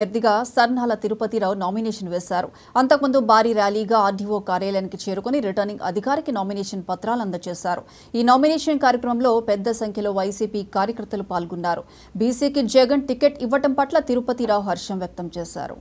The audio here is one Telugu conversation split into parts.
అభ్యర్థిగా సర్నాల తిరుపతిరావు నామినేషన్ వేశారు. అంతకుముందు భారీ ర్యాలీగా ఆర్డీఓ కార్యాలయానికి చేరుకుని రిటర్నింగ్ అధికారికి నామినేషన్ పత్రాలు అందజేశారు. ఈ నామినేషన్ కార్యక్రమంలో పెద్ద సంఖ్యలో వైసీపీ కార్యకర్తలు పాల్గొన్నారు. బీసీకి జగన్ టికెట్ ఇవ్వటం పట్ల తిరుపతిరావు హర్షం వ్యక్తం చేశారు.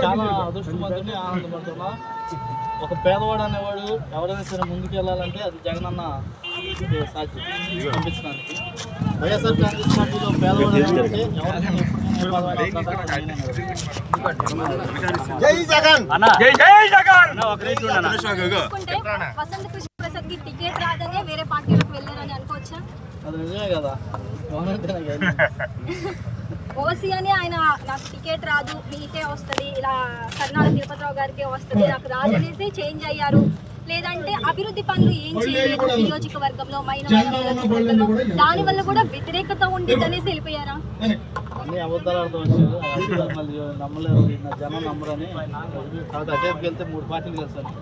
చాలా అదృష్టవంతుని ఆనందపడుతున్నా. ఒక పేదవాడు అనేవాడు ఎవరైనా సరే ముందుకు వెళ్ళాలంటే అది జగన్ అన్న సాధ్యం పంపించడానికి. వైఎస్ఆర్ కాంగ్రెస్ పార్టీలో పేదవాడు అది నిజమే కదా. ఓసీ అని ఆయన నాకు టికెట్ రాదు, మీకే వస్తుంది, ఇలా సర్నాల తిరుపతిరావు గారికే వస్తుంది, నాకు రాదు అనేసి చేంజ్ అయ్యారు. లేదంటే అభివృద్ధి పనులు ఏం చేయలేదు నియోజకవర్గంలో, నియోజకవర్గంలో దాని వల్ల కూడా వ్యతిరేకత ఉండేది అనేసి వెళ్ళిపోయారా? అన్ని అబద్ధాలతో వచ్చారు, మళ్ళీ నమ్మలేరు, జనం నమ్మరని. కాదు అటేపుకి వెళ్తే 3 పార్టీలు గెలుస్తాను,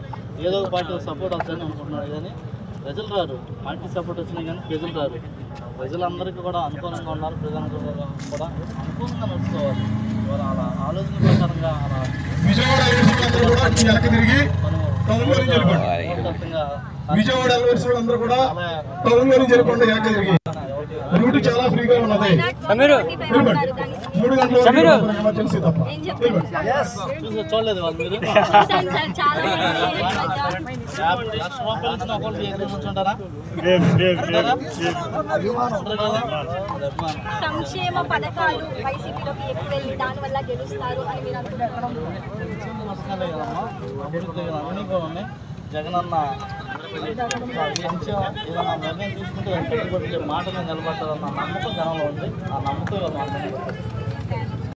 ఏదో ఒక పార్టీ సపోర్ట్ వస్తుందని అనుకుంటున్నారు. కానీ ప్రజలు రారు. పార్టీ సపోర్ట్ వచ్చినా కానీ ప్రజలు రారు. ప్రజలందరికీ కూడా అనుకూలంగా ఉన్నారు. ప్రజలందరూ కూడా అనుకూలంగా నడుచుకోవాలి. వారు అలా ఆలోచన ప్రకారంగా అలా చాలా ఫ్రీగా ఉన్నది. చూడలేదు వాళ్ళు. మీరు కూర్చుంటారా? సంక్షేమ పథకాలు వైసీపీలోకి ఎక్కువ వెళ్ళి దాని వల్ల గెలుస్తారు అని మీరు అనుకుంటున్నారు? అన్నీ కూడా ఉన్నాయి. జగన్ అన్న ఏదన్నా నిర్ణయం తీసుకుంటే కట్టుబడి మాటనే నిలబడతారన్న నమ్మకం జనంలో ఉంది. ఆ నమ్మకం